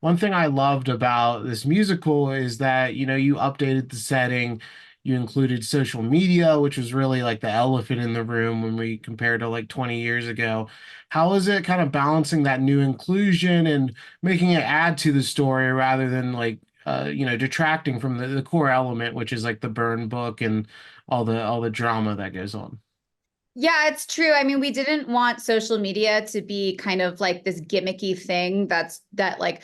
One thing I loved about this musical is that, you updated the setting, you included social media, which was really like the elephant in the room when we compared to like 20 years ago. How is it kind of balancing that new inclusion and making it add to the story rather than like detracting from the core element, which is like the burn book and all the drama that goes on? Yeah, it's true. I mean, we didn't want social media to be kind of like this gimmicky thing that like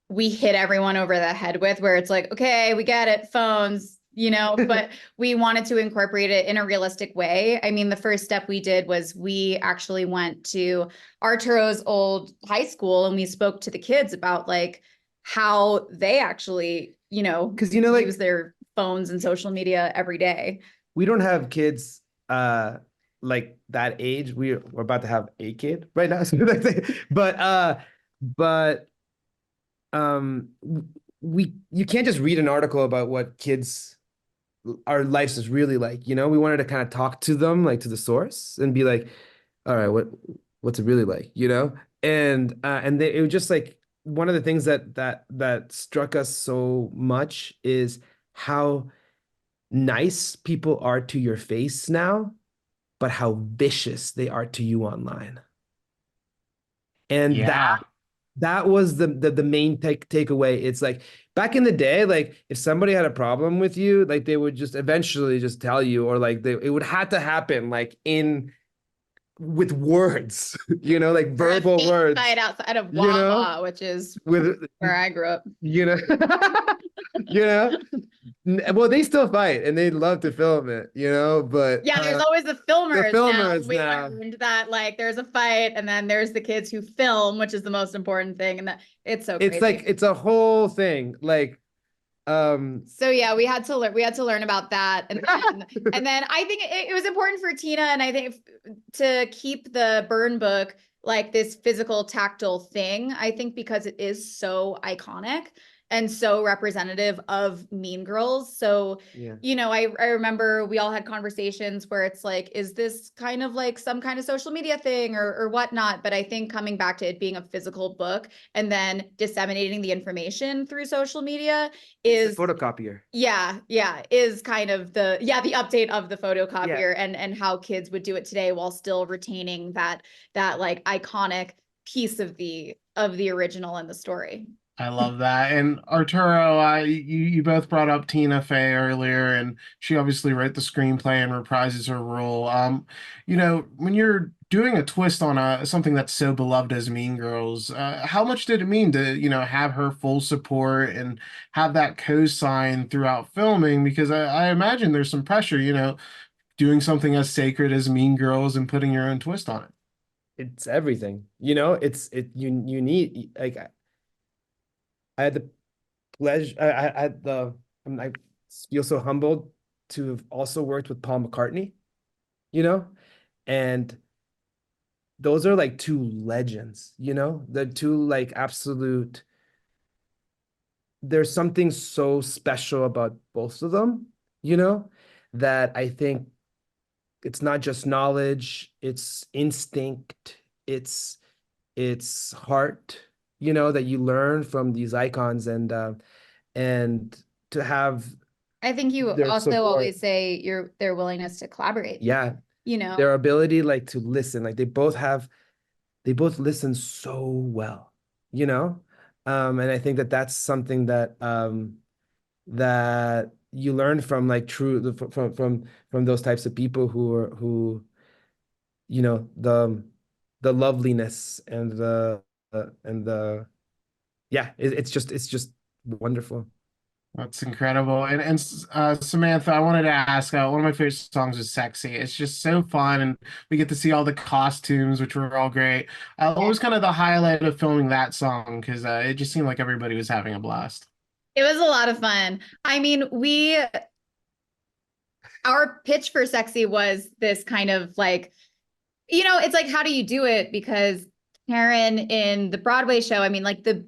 we hit everyone over the head with, where it's like, okay, we get it, phones, but we wanted to incorporate it in a realistic way. I mean, the first step we did was we actually went to Arturo's old high school and we spoke to the kids about like how they actually, Because use their phones and social media every day. we don't have kids like that age. We're about to have a kid right now. So but we you can't just read an article about what kids our lives is really like, we wanted to kind of talk to them, like to the source, and be like, all right, what's it really like, it was just like one of the things that struck us so much is how nice people are to your face now, but how vicious they are to you online. And Yeah. that was the main takeaway. It's like back in the day, like if somebody had a problem with you, like they would just eventually just tell you, or like it would have to happen like in with words, like Or a verbal fake words, fight outside of you know, Wawa, which is with where I grew up. you know, you know. Well, they still fight and they love to film it, but Yeah, there's always the the filmers now. filmers We now. learned that like there's a fight, and then there's the kids who film, which is the most important thing, and that it's so It's like crazy. it's a whole thing. Like, So yeah, we had to learn about that, and then I think it was important for Tina, and I think to keep the burn book like this physical tactile thing. I think because it is so iconic and so representative of Mean Girls. So yeah. I remember we all had conversations where it's like, is this kind of like some kind of social media thing or whatnot? But I think coming back to it being a physical book and then disseminating the information through social media It's a is photocopier. yeah, is kind of the update of the Yeah. photocopier and how kids would do it today while still retaining that like iconic piece of the original and the story. I love that. And Arturo, you both brought up Tina Fey earlier, and she obviously wrote the screenplay and reprises her role. When you're doing a twist on something that's so beloved as Mean Girls, how much did it mean to, have her full support and have that co-sign throughout filming? Because I imagine there's some pressure, doing something as sacred as Mean Girls and putting your own twist on it. It's everything. You need like I had the pleasure. I had I feel so humbled to have also worked with Paul McCartney. You know, and those are like two legends. The two like absolute. There's something so special about both of them. You know, that I think it's not just knowledge, it's instinct, it's heart, that you learn from these icons, and to have I think you their also support. always say their willingness to collaborate, Yeah, you know. their ability like to listen, like they both listen so well, you know and I think that that's something that you learn from like true from those types of people who the loveliness and the yeah, it's just wonderful. That's incredible. And Samantha, I wanted to ask, one of my favorite songs is Sexy. It's just so fun, and we get to see all the costumes, which were all great. What was kind of the highlight of filming that song? Because it just seemed like everybody was having a blast. It was a lot of fun. I mean, our pitch for Sexy was this kind of like, it's like, how do you do it? Because Karen in the Broadway show, I mean, like the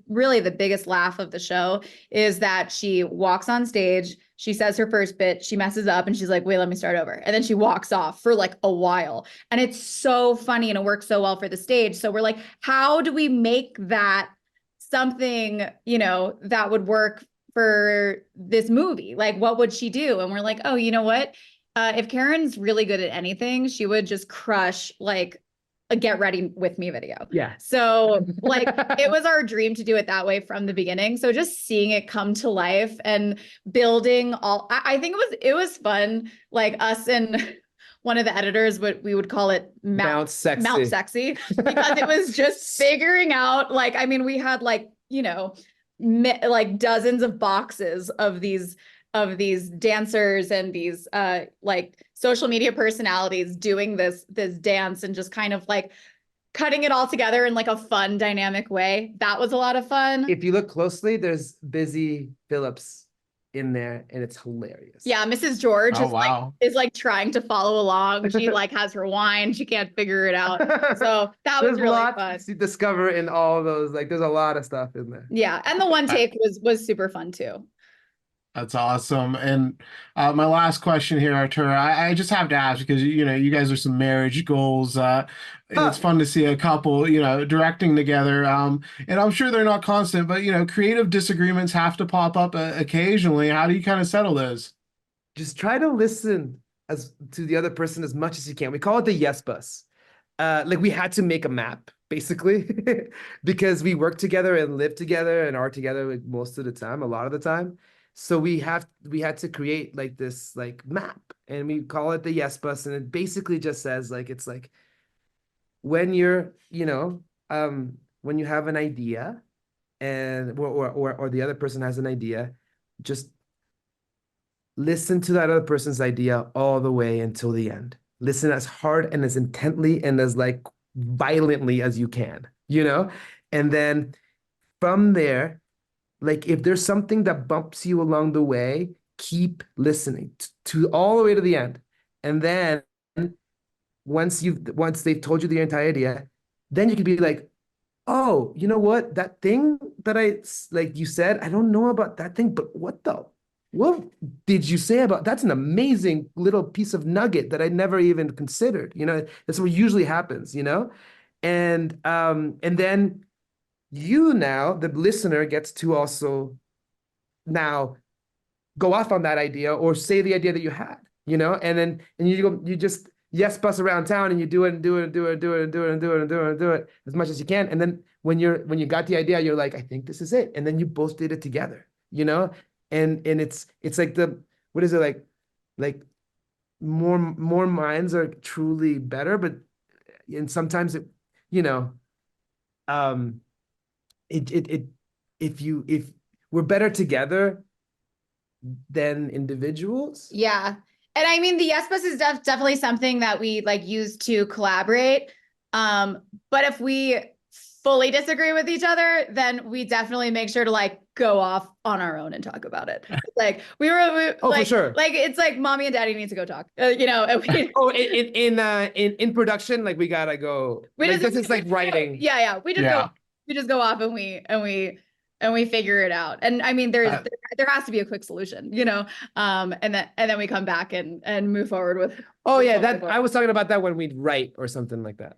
biggest laugh of the show is that she walks on stage, she says her first bit, she messes up, and she's like, wait, let me start over. And then she walks off for like a while. And it's so funny and it works so well for the stage. So we're like, how do we make that something, you know, that would work for this movie? Like, what would she do? And we're like, oh, you know what? If Karen's really good at anything, she would just crush like a get ready with me video. Yeah. So like it was our dream to do it that way from the beginning. So just seeing it come to life and building I think it was fun. Like us and one of the editors, we would call it Mount Sexy. because it was just figuring out, like, I mean, we had like, you know, like dozens of boxes of these dancers and these like social media personalities doing this dance and just kind of like cutting it all together in like a fun, dynamic way. That was a lot of fun. If you look closely, there's Busy Phillips in there, and it's hilarious. Yeah, Mrs. George Oh, wow. is like trying to follow along. She like has her wine. She can't figure it out. So that was There's really lots fun. to discover in all of those. Like, there's a lot of stuff in there. Yeah, and the one take was super fun too. That's awesome. And my last question here, Arturo, I just have to ask because you know you guys are some marriage goals. It's fun to see a couple, you know, directing together. And I'm sure they're not constant, but you know, creative disagreements have to pop up occasionally. How do you kind of settle those? Just try to listen as to the other person as much as you can. We call it the yes bus. Like we had to make a map basically because we work together and live together and are together like most of the time, a lot of the time. So we had to create like this like map, and we call it the yes bus, and it basically just says like it's like when you're, you know, when you have an idea and or the other person has an idea, just listen to that other person's idea all the way until the end. Listen as hard and as intently and as like violently as you can, you know? And then from there, like if there's something that bumps you along the way, keep listening to all the way to the end. And then once they've told you the entire idea, then you can be like, oh, you know what? That thing that like you said, I don't know about that thing, but what did you say about that's an amazing little piece of nugget that I never even considered. You know, that's what usually happens, you know? And then you now, the listener, gets to also now go off on that idea or say the idea that you had, you know, and you just yes bus around town and you do it and do it and do it and do it and do it and do it and do it and do it as much as you can. And then when you got the idea, you're like, I think this is it. And then you both did it together, you know, and it's like what is it like more minds are truly better, but and sometimes it, you know, if we're better together than individuals. Yeah. And I mean, the yes bus is definitely something that we like use to collaborate. But if we fully disagree with each other, then we definitely make sure to like go off on our own and talk about it. Like we like, for sure. Like it's like mommy and daddy need to go talk. You know. In production, like we gotta go. Like, this is like writing. Yeah. We just go off and we figure it out. And I mean, there has to be a quick solution, you know, and then we come back and move forward with. Oh yeah, I was talking about that when we'd write or something like that.